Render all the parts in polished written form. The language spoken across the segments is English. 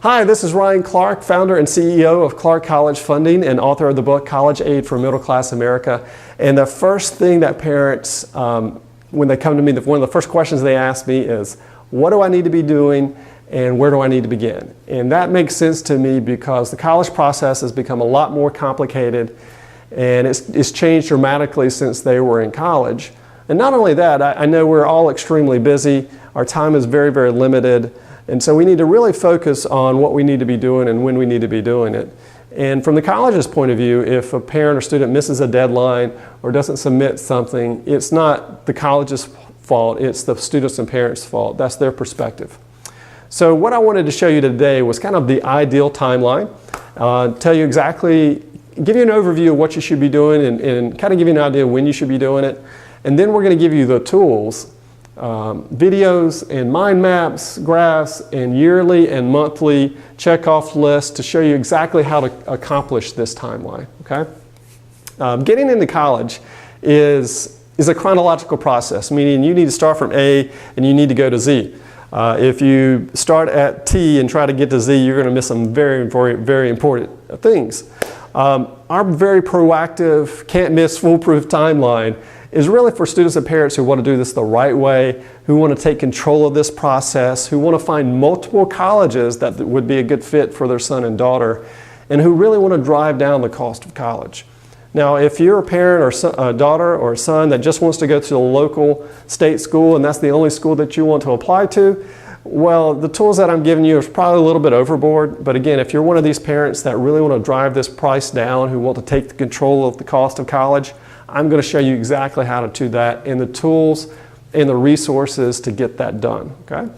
Hi, this is Ryan Clark, founder and CEO of Clark College Funding and author of the book College Aid for Middle Class America. And the first thing that parents, when they come to me, one of the first questions they ask me is, what do I need to be doing and where do I need to begin? And that makes sense to me because the college process has become a lot more complicated and it's changed dramatically since they were in college. And not only that, I know we're all extremely busy. Our time is very, very limited. And so we need to really focus on what we need to be doing and when we need to be doing it. And from the college's point of view, if a parent or student misses a deadline or doesn't submit something, it's not the college's fault, it's the students' and parents' fault. That's their perspective. So what I wanted to show you today was kind of the ideal timeline, tell you exactly, give you an overview of what you should be doing and kind of give you an idea of when you should be doing it. And then we're going to give you the tools, videos and mind maps, graphs, and yearly and monthly checkoff lists to show you exactly how to accomplish this timeline. Okay? Getting into college is a chronological process, meaning you need to start from A and you need to go to Z. If you start at T and try to get to Z, you're going to miss some very, very, very important things. Our very proactive, can't miss, foolproof timeline is really for students and parents who want to do this the right way, who want to take control of this process, who want to find multiple colleges that would be a good fit for their son and daughter, and who really want to drive down the cost of college. Now, if you're a parent or a daughter or a son that just wants to go to the local state school and that's the only school that you want to apply to, well, the tools that I'm giving you is probably a little bit overboard. But again, if you're one of these parents that really want to drive this price down, who want to take control of the cost of college, I'm going to show you exactly how to do that and the tools and the resources to get that done. Okay?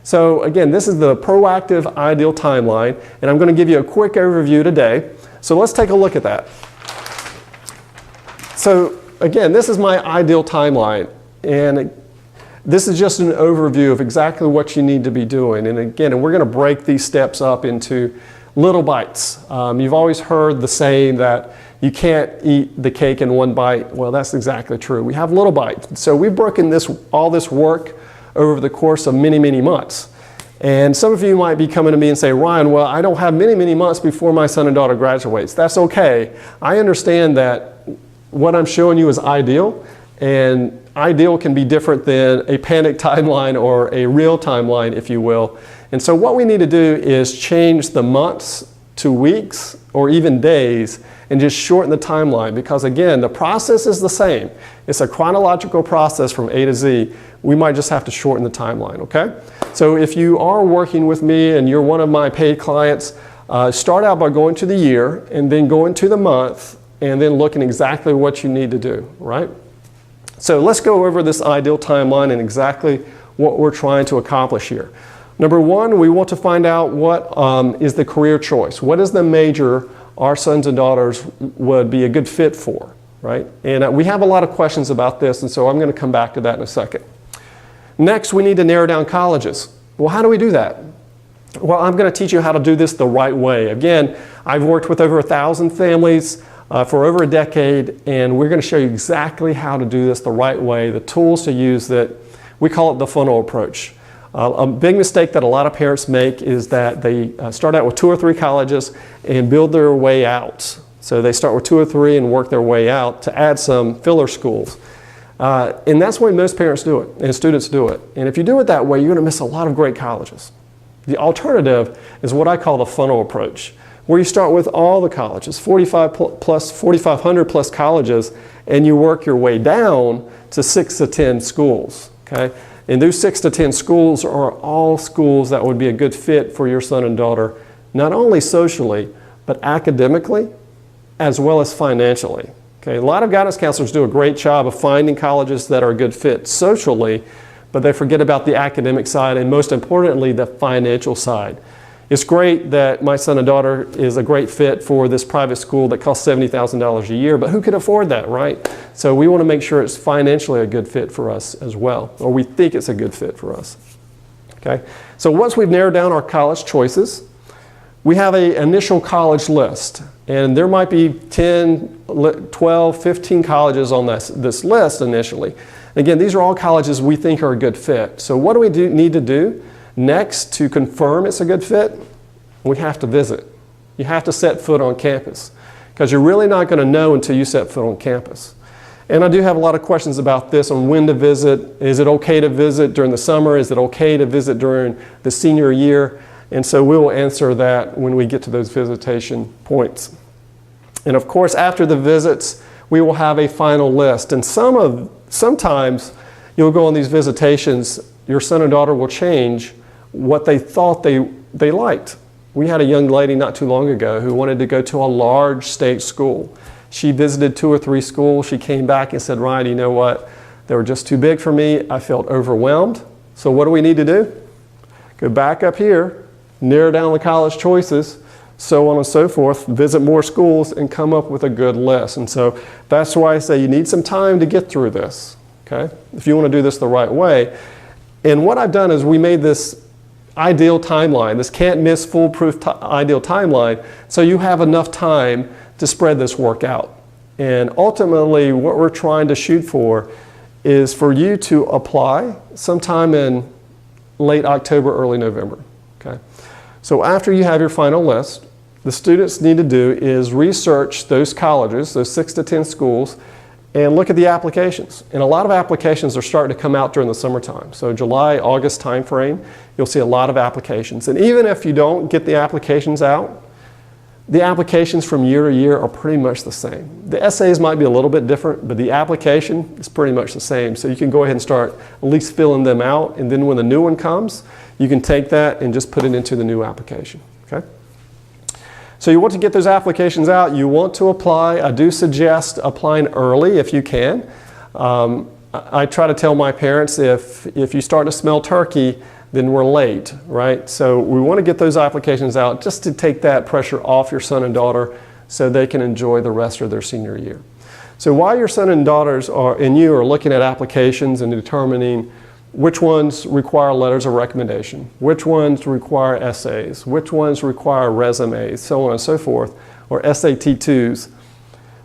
So again, this is the proactive ideal timeline, and I'm going to give you a quick overview today. So let's take a look at that. So again, this is my ideal timeline, and this is just an overview of exactly what you need to be doing. And again, we're going to break these steps up into little bites. You've always heard the saying that you can't eat the cake in one bite. Well, that's exactly true. We have little bites. So we've broken all this work over the course of many, many months. And some of you might be coming to me and say, Ryan, well, I don't have many, many months before my son and daughter graduates. That's okay. I understand that what I'm showing you is ideal, and ideal can be different than a panic timeline or a real timeline, if you will. And so what we need to do is change the months to weeks or even days and just shorten the timeline, because again, the process is the same. It's a chronological process from A to Z. We might just have to shorten the timeline, okay? So if you are working with me and you're one of my paid clients, start out by going to the year and then going to the month and then looking exactly what you need to do, right? So let's go over this ideal timeline and exactly what we're trying to accomplish here. Number one, we want to find out what is the career choice. What is the major our sons and daughters would be a good fit for, right? And we have a lot of questions about this, and so I'm going to come back to that in a second. Next, we need to narrow down colleges. Well, how do we do that? Well, I'm going to teach you how to do this the right way. Again, I've worked with over 1,000 families for over a decade, and we're going to show you exactly how to do this the right way, the tools to use that we call it the funnel approach. A big mistake that a lot of parents make is that they start out with 2 or 3 colleges and build their way out. So they start with 2 or 3 and work their way out to add some filler schools. And that's the way most parents do it and students do it. And if you do it that way, you're going to miss a lot of great colleges. The alternative is what I call the funnel approach, where you start with all the colleges, 4,500 plus colleges, and you work your way down to 6 to 10 schools. Okay? And those 6 to 10 schools are all schools that would be a good fit for your son and daughter, not only socially, but academically, as well as financially. Okay? A lot of guidance counselors do a great job of finding colleges that are a good fit socially, but they forget about the academic side and, most importantly, the financial side. It's great that my son and daughter is a great fit for this private school that costs $70,000 a year, but who can afford that, right? So we want to make sure it's financially a good fit for us as well, or we think it's a good fit for us. Okay? So once we've narrowed down our college choices, we have an initial college list, and there might be 10, 12, 15 colleges on this list initially. Again, these are all colleges we think are a good fit. So what do we need to do next to confirm it's a good fit? We have to visit. You have to set foot on campus because you're really not going to know until you set foot on campus. And I do have a lot of questions about this on when to visit. Is it okay to visit during the summer? Is it okay to visit during the senior year? And so we will answer that when we get to those visitation points. And of course, after the visits, we will have a final list. And sometimes you'll go on these visitations, your son or daughter will change what they thought they liked. We had a young lady not too long ago who wanted to go to a large state school. She visited 2 or 3 schools. She came back and said, Ryan, you know what? They were just too big for me. I felt overwhelmed. So what do we need to do? Go back up here, narrow down the college choices, so on and so forth, visit more schools and come up with a good list. And so that's why I say you need some time to get through this, okay? If you want to do this the right way. And what I've done is we made this ideal timeline, this can't miss foolproof ideal timeline, so you have enough time to spread this work out. And ultimately what we're trying to shoot for is for you to apply sometime in late October, early November, okay? So after you have your final list, the students need to do is research those colleges, those 6 to 10 schools, and look at the applications. And a lot of applications are starting to come out during the summertime. So July, August timeframe, you'll see a lot of applications. And even if you don't get the applications out, the applications from year to year are pretty much the same. The essays might be a little bit different, but the application is pretty much the same. So you can go ahead and start at least filling them out, and then when the new one comes, you can take that and just put it into the new application, okay? So you want to get those applications out, you want to apply. I do suggest applying early if you can. I try to tell my parents if you start to smell turkey, then we're late, right? So we want to get those applications out just to take that pressure off your son and daughter so they can enjoy the rest of their senior year. So while your son and daughters and you are looking at applications and determining which ones require letters of recommendation, which ones require essays, which ones require resumes, so on and so forth, or SAT-2s,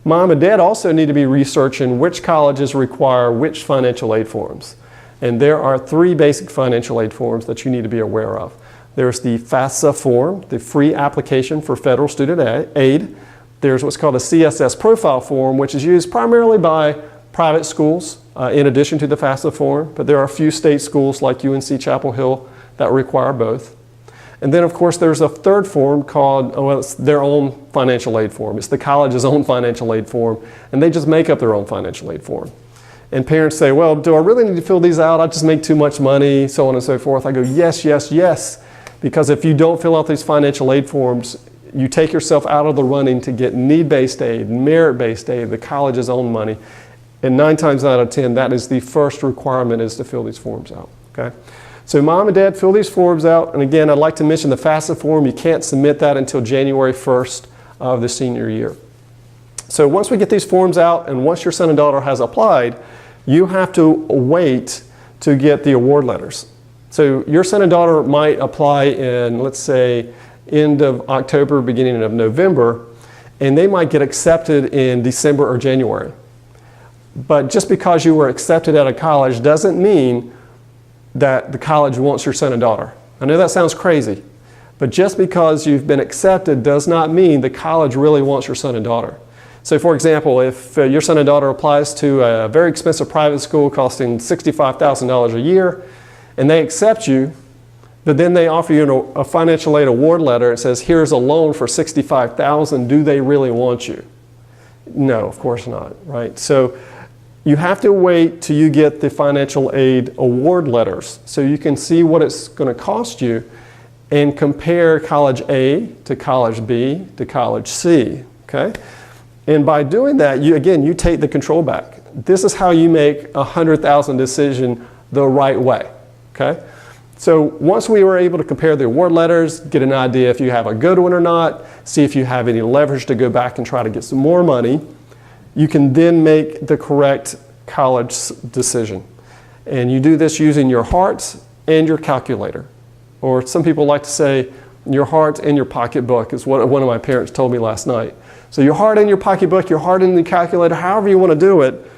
Mom and Dad also need to be researching which colleges require which financial aid forms. And there are 3 basic financial aid forms that you need to be aware of. There's the FAFSA form, the Free Application for Federal Student Aid. There's what's called a CSS Profile form, which is used primarily by private schools in addition to the FAFSA form, but there are a few state schools like UNC Chapel Hill that require both. And then of course there's a third form called, well, it's their own financial aid form. It's the college's own financial aid form, and they just make up their own financial aid form. And parents say, well, do I really need to fill these out? I just make too much money, so on and so forth. I go, yes, yes, yes. Because if you don't fill out these financial aid forms, you take yourself out of the running to get need-based aid, merit-based aid, the college's own money. And 9 times out of 10, that is the first requirement, is to fill these forms out, okay? So Mom and Dad, fill these forms out. And again, I'd like to mention the FAFSA form. You can't submit that until January 1st of the senior year. So once we get these forms out and once your son and daughter has applied, you have to wait to get the award letters. So your son and daughter might apply in, let's say, end of October, beginning of November, and they might get accepted in December or January. But just because you were accepted at a college doesn't mean that the college wants your son and daughter. I know that sounds crazy, but just because you've been accepted does not mean the college really wants your son and daughter. So for example, if your son and daughter applies to a very expensive private school costing $65,000 a year, and they accept you, but then they offer you a financial aid award letter and says, here's a loan for $65,000, do they really want you? No, of course not, right? So you have to wait till you get the financial aid award letters so you can see what it's going to cost you and compare college A to college B to college C, okay? And by doing that, you take the control back. This is how you make a 100,000 decision the right way, okay? So once we were able to compare the award letters, get an idea if you have a good one or not, see if you have any leverage to go back and try to get some more money, you can then make the correct college decision. And you do this using your heart and your calculator. Or some people like to say your heart and your pocketbook is what one of my parents told me last night. So your heart in your pocketbook, your heart in the calculator, however you want to do it,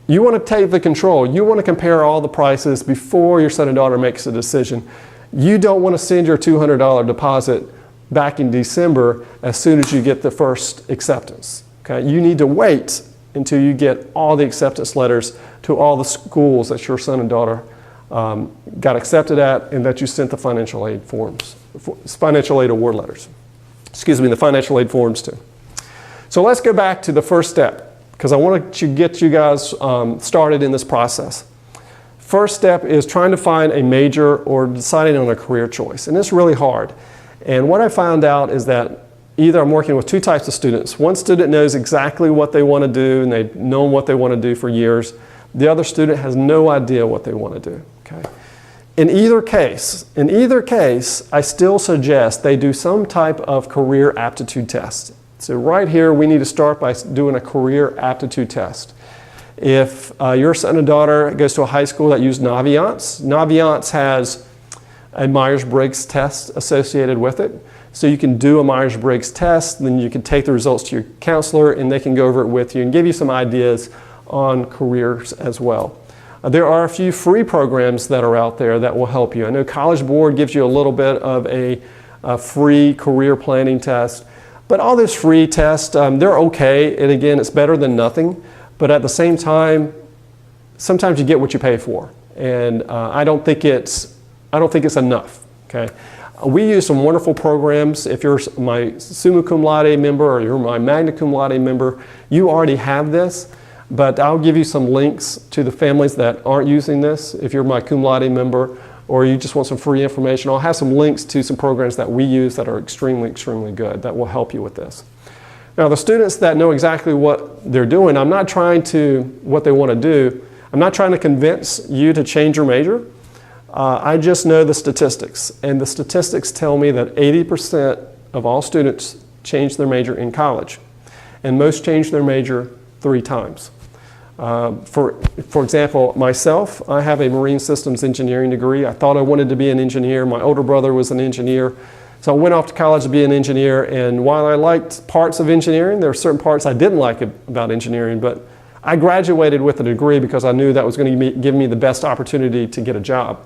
you want to take the control. You want to compare all the prices before your son and daughter makes a decision. You don't want to send your $200 deposit back in December as soon as you get the first acceptance. Okay? You need to wait until you get all the acceptance letters to all the schools that your son and daughter got accepted at and that you sent the financial aid forms, financial aid award letters. Excuse me, the financial aid forms to. So let's go back to the first step, because I want to get you guys started in this process. First step is trying to find a major or deciding on a career choice, and it's really hard. And what I found out is that either I'm working with two types of students. One student knows exactly what they want to do, and they've known what they want to do for years. The other student has no idea what they want to do. Okay? In either case, I still suggest they do some type of career aptitude test. So right here, we need to start by doing a career aptitude test. If your son and daughter goes to a high school that uses Naviance, Naviance has a Myers-Briggs test associated with it. So you can do a Myers-Briggs test, then you can take the results to your counselor and they can go over it with you and give you some ideas on careers as well. There are a few free programs that are out there that will help you. I know College Board gives you a little bit of a free career planning test, but all those free tests, they're okay, and again, it's better than nothing, but at the same time, sometimes you get what you pay for, and I don't think it's enough, okay? We use some wonderful programs. If you're my summa cum laude member or you're my magna cum laude member, you already have this, but I'll give you some links to the families that aren't using this. If you're my cum laude member or you just want some free information, I'll have some links to some programs that we use that are extremely, extremely good that will help you with this. Now, the students that know exactly what they're doing, I'm not trying to, what they want to do, I'm not trying to convince you to change your major. I just know the statistics, and the statistics tell me that 80% of all students change their major in college, and most change their major 3 times. For example, myself, I have a marine systems engineering degree. I thought I wanted to be an engineer. My older brother was an engineer, so I went off to college to be an engineer, and while I liked parts of engineering, there are certain parts I didn't like about engineering, but I graduated with a degree because I knew that was going to give me the best opportunity to get a job.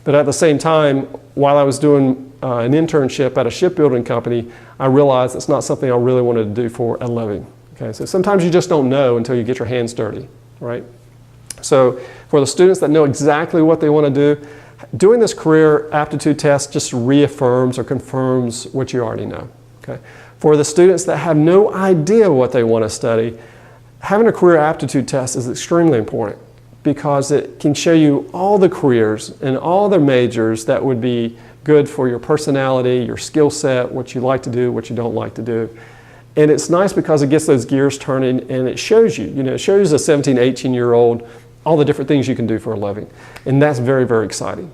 But at the same time, while I was doing an internship at a shipbuilding company, I realized it's not something I really wanted to do for a living. Okay, so sometimes you just don't know until you get your hands dirty, right? So for the students that know exactly what they want to do, doing this career aptitude test just reaffirms or confirms what you already know. Okay? For the students that have no idea what they want to study, having a career aptitude test is extremely important, because it can show you all the careers and all the majors that would be good for your personality, your skill set, what you like to do, what you don't like to do. And it's nice because it gets those gears turning, and it shows you, it shows a 17, 18-year-old all the different things you can do for a living. And that's very, very exciting.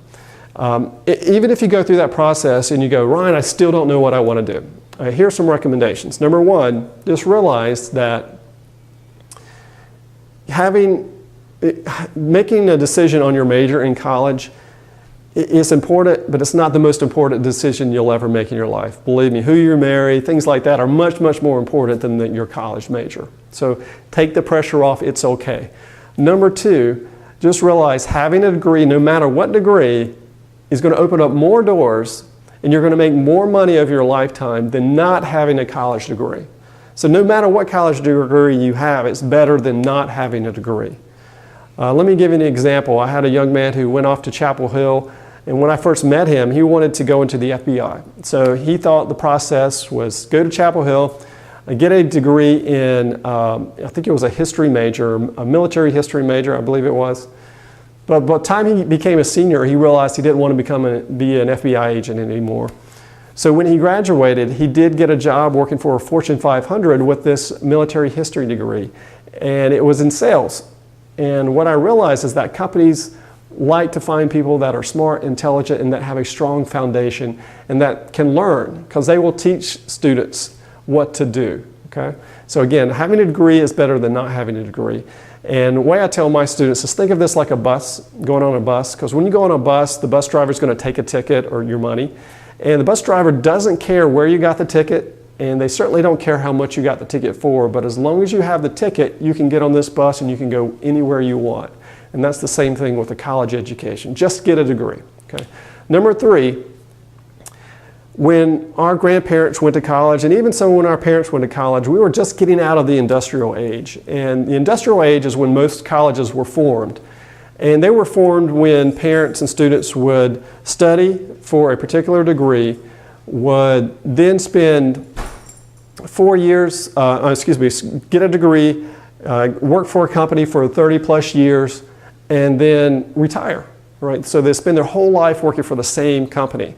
Even if you go through that process and you go, Ryan, I still don't know what I want to do. Here's some recommendations. Number one, just realize that making a decision on your major in college is important, but it's not the most important decision you'll ever make in your life. Believe me, who you marry, things like that are much, much more important than your college major. So take the pressure off, it's okay. Number two, just realize having a degree, no matter what degree, is going to open up more doors, and you're going to make more money over your lifetime than not having a college degree. So no matter what college degree you have, it's better than not having a degree. Let me give you an example. I had a young man who went off to Chapel Hill, and when I first met him, he wanted to go into the FBI. So he thought the process was go to Chapel Hill, get a degree in, I think it was a history major, a military history major, I believe it was. But by the time he became a senior, he realized he didn't want to be an FBI agent anymore. So when he graduated, he did get a job working for a Fortune 500 with this military history degree, and it was in sales. And what I realized is that companies like to find people that are smart, intelligent, and that have a strong foundation and that can learn, because they will teach students what to do. Okay? So again, having a degree is better than not having a degree. And the way I tell my students is think of this like a bus, going on a bus, because when you go on a bus, the bus driver is going to take a ticket or your money, and the bus driver doesn't care where you got the ticket, and they certainly don't care how much you got the ticket for, but as long as you have the ticket, you can get on this bus and you can go anywhere you want. And that's the same thing with a college education. Just get a degree. Okay? Number three, when our grandparents went to college, and even some when our parents went to college, we were just getting out of the industrial age. And the industrial age is when most colleges were formed. And they were formed when parents and students would study for a particular degree, would then spend 4 years, get a degree, work for a company for 30 plus years, and then retire, right? So they spend their whole life working for the same company.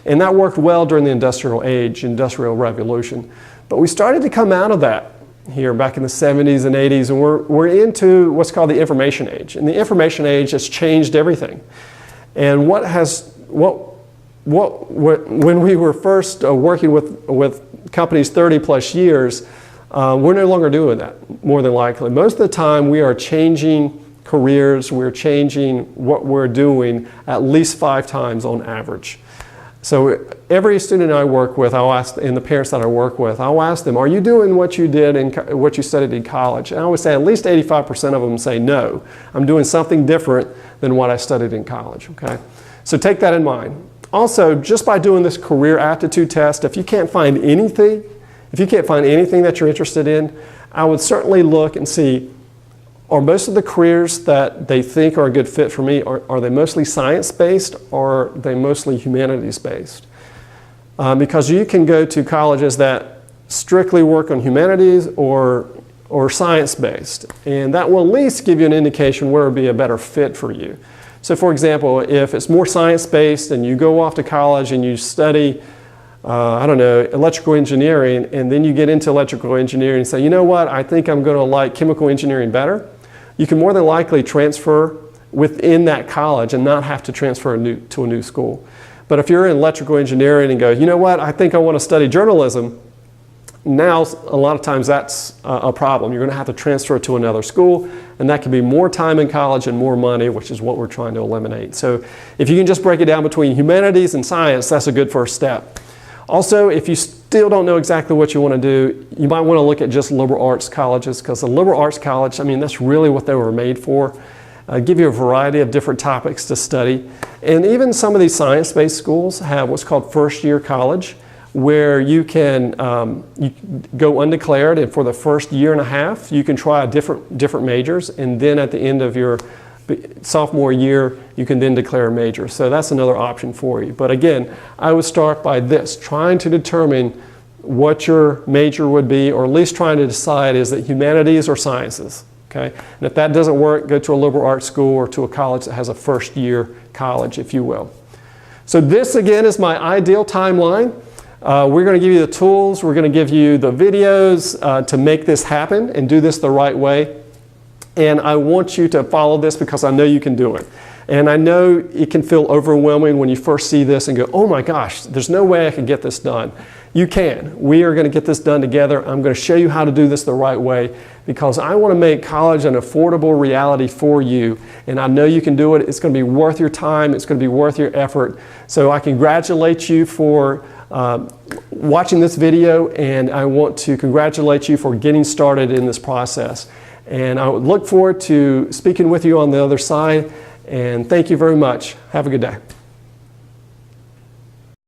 And that worked well during the industrial age, industrial revolution. But we started to come out of that here back in the 70s and 80s, and we're into what's called the information age. And the information age has changed everything. And when we were first working with companies 30 plus years, we're no longer doing that, more than likely. Most of the time we are changing careers, we're changing what we're doing at least 5 times on average. So every student I work with, I'll ask, and the parents that I work with, I'll ask them, are you doing what you did in what you studied in college? And I would say at least 85% of them say no. I'm doing something different than what I studied in college, okay? So take that in mind. Also, just by doing this career aptitude test, if you can't find anything that you're interested in, I would certainly look and see, are most of the careers that they think are a good fit for me, are they mostly science-based or are they mostly humanities-based? Because you can go to colleges that strictly work on humanities or science-based, and that will at least give you an indication where it would be a better fit for you. So for example, if it's more science-based and you go off to college and you study electrical engineering, and then you get into electrical engineering and say, you know what, I think I'm going to like chemical engineering better, you can more than likely transfer within that college and not have to transfer to a new school. But if you're in electrical engineering and go, you know what, I think I want to study journalism, now a lot of times that's a problem. You're going to have to transfer to another school, and that can be more time in college and more money, which is what we're trying to eliminate. So if you can just break it down between humanities and science, that's a good first step. Also, if you still don't know exactly what you want to do, you might want to look at just liberal arts colleges, because the liberal arts college, I mean, that's really what they were made for. Give you a variety of different topics to study. And even some of these science-based schools have what's called first-year college, where you can you go undeclared, and for the first year and a half, you can try different majors, and then at the end of your sophomore year, you can then declare a major. So that's another option for you. But again, I would start by this, trying to determine what your major would be, or at least trying to decide, is it humanities or sciences? Okay? And if that doesn't work, go to a liberal arts school or to a college that has a first year college, if you will. So this again is my ideal timeline. We're going to give you the tools, we're going to give you the videos to make this happen and do this the right way. And I want you to follow this because I know you can do it. And I know it can feel overwhelming when you first see this and go, oh my gosh, there's no way I can get this done. You can. We are going to get this done together. I'm going to show you how to do this the right way, because I want to make college an affordable reality for you. And I know you can do it. It's going to be worth your time. It's going to be worth your effort. So I congratulate you for watching this video, and I want to congratulate you for getting started in this process. And I would look forward to speaking with you on the other side. And thank you very much. Have a good day.